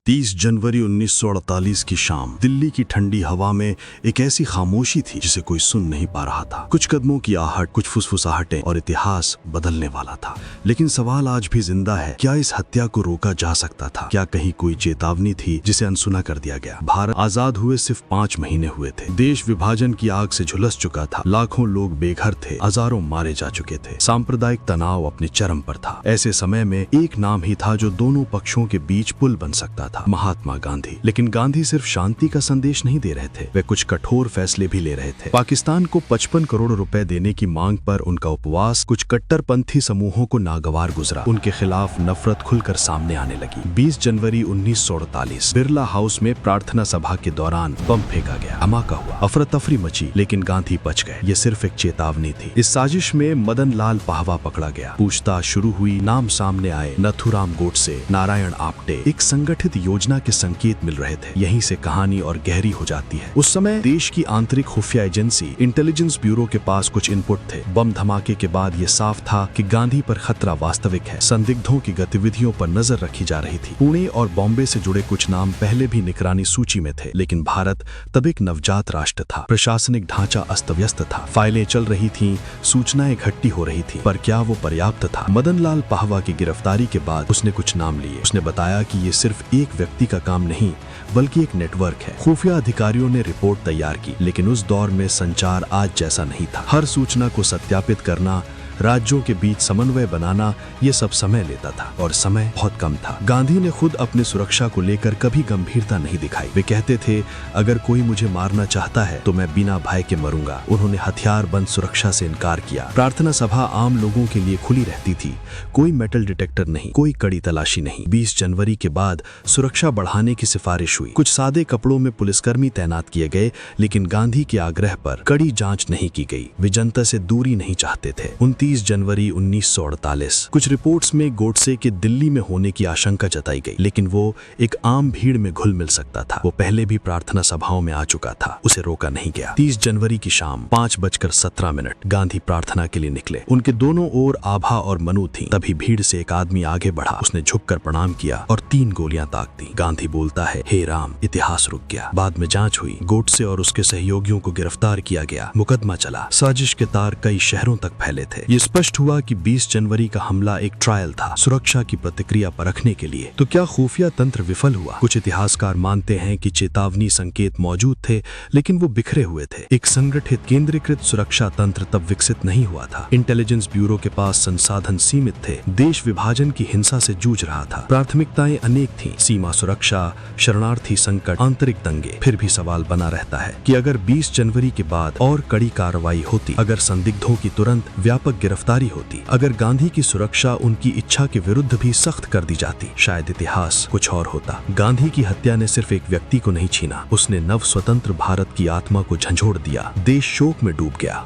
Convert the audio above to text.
30 जनवरी 1948 की शाम दिल्ली की ठंडी हवा में एक ऐसी खामोशी थी जिसे कोई सुन नहीं पा रहा था। कुछ कदमों की आहट, कुछ फुसफुसाहटें और इतिहास बदलने वाला था। लेकिन सवाल आज भी जिंदा है, क्या इस हत्या को रोका जा सकता था? क्या कहीं कोई चेतावनी थी जिसे अनसुना कर दिया गया? भारत आजाद हुए सिर्फ 5 महीने हुए थे। देश विभाजन की आग से झुलस चुका था। लाखों लोग बेघर थे, हजारों मारे जा चुके थे। सांप्रदायिक तनाव अपने चरम पर था। ऐसे समय में एक नाम ही था जो दोनों पक्षों के बीच पुल बन सकता था, महात्मा गांधी। लेकिन गांधी सिर्फ शांति का संदेश नहीं दे रहे थे, वे कुछ कठोर फैसले भी ले रहे थे। पाकिस्तान को 55 करोड़ रुपए देने की मांग पर उनका उपवास कुछ कट्टरपंथी समूहों को नागवार गुजरा। उनके खिलाफ नफरत खुलकर सामने आने लगी। 20 जनवरी 1948 बिरला हाउस में प्रार्थना सभा के दौरान बम फेंका गया। धमाका हुआ, अफरा तफरी मची, लेकिन गांधी बच गए। ये सिर्फ एक चेतावनी थी। इस साजिश में मदन लाल पाहवा पकड़ा गया। पूछताछ शुरू हुई, नाम सामने आए, नथुराम गोडसे, नारायण आप्टे। एक संगठित योजना के संकेत मिल रहे थे। यहीं से कहानी और गहरी हो जाती है। उस समय देश की आंतरिक खुफिया एजेंसी इंटेलिजेंस ब्यूरो के पास कुछ इनपुट थे। बम धमाके के बाद ये साफ था कि गांधी पर खतरा वास्तविक है। संदिग्धों की गतिविधियों पर नजर रखी जा रही थी। पुणे और बॉम्बे से जुड़े कुछ नाम पहले भी निगरानी सूची में थे, लेकिन भारत तब एक नवजात राष्ट्र था। प्रशासनिक ढांचा अस्त व्यस्त था, फाइलें चल रही थीं, सूचनाएं इकट्ठी हो रही थी, पर क्या वो पर्याप्त था? मदन लाल पाहवा की गिरफ्तारी के बाद उसने कुछ नाम लिए। उसने बताया कि ये सिर्फ एक व्यक्ति का काम नहीं, बल्कि एक नेटवर्क है। खुफिया अधिकारियों ने रिपोर्ट तैयार की, लेकिन उस दौर में संचार आज जैसा नहीं था। हर सूचना को सत्यापित करना, राज्यों के बीच समन्वय बनाना, ये सब समय लेता था, और समय बहुत कम था। गांधी ने खुद अपनी सुरक्षा को लेकर कभी गंभीरता नहीं दिखाई। वे कहते थे, अगर कोई मुझे मारना चाहता है तो मैं बिना भय के मरूंगा। उन्होंने हथियार बंद सुरक्षा से इनकार किया। प्रार्थना सभा आम लोगों के लिए खुली रहती थी। कोई मेटल डिटेक्टर नहीं, कोई कड़ी तलाशी नहीं। 20 जनवरी के बाद सुरक्षा बढ़ाने की सिफारिश हुई। कुछ सादे कपड़ों में पुलिसकर्मी तैनात किए गए, लेकिन गांधी के आग्रह पर कड़ी जांच नहीं की गई। वे जनता से दूरी नहीं चाहते थे। 30 जनवरी 1948 कुछ रिपोर्ट्स में गोडसे के दिल्ली में होने की आशंका जताई गई, लेकिन वो एक आम भीड़ में घुल मिल सकता था। वो पहले भी प्रार्थना सभाओं में आ चुका था, उसे रोका नहीं गया। 30 जनवरी की शाम 5:17 गांधी प्रार्थना के लिए निकले। उनके दोनों ओर आभा और मनु थी। तभी भीड़ से एक आदमी आगे बढ़ा। उसने झुककर प्रणाम किया और 3 गोलियां ताक दी। गांधी बोलता है, हे राम, इतिहास रुक गया। बाद में जांच हुई, गोडसे और उसके सहयोगियों को गिरफ्तार किया गया। मुकदमा चला। साजिश के तार कई शहरों तक फैले थे। स्पष्ट हुआ कि 20 जनवरी का हमला एक ट्रायल था, सुरक्षा की प्रतिक्रिया परखने के लिए। तो क्या खुफिया तंत्र विफल हुआ? कुछ इतिहासकार मानते हैं कि चेतावनी संकेत मौजूद थे, लेकिन वो बिखरे हुए थे। एक संगठित केंद्रीकृत सुरक्षा तंत्र तब विकसित नहीं हुआ था। इंटेलिजेंस ब्यूरो के पास संसाधन सीमित थे। देश विभाजन की हिंसा से जूझ रहा था। प्राथमिकताएं अनेक थीं, सीमा सुरक्षा, शरणार्थी संकट, आंतरिक दंगे। फिर भी सवाल बना रहता है कि अगर 20 जनवरी के बाद और कड़ी कार्रवाई होती, अगर संदिग्धों की तुरंत व्यापक गिरफ्तारी होती, अगर गांधी की सुरक्षा उनकी इच्छा के विरुद्ध भी सख्त कर दी जाती, शायद इतिहास कुछ और होता। गांधी की हत्या ने सिर्फ एक व्यक्ति को नहीं छीना, उसने नव स्वतंत्र भारत की आत्मा को झंझोड़ दिया। देश शोक में डूब गया।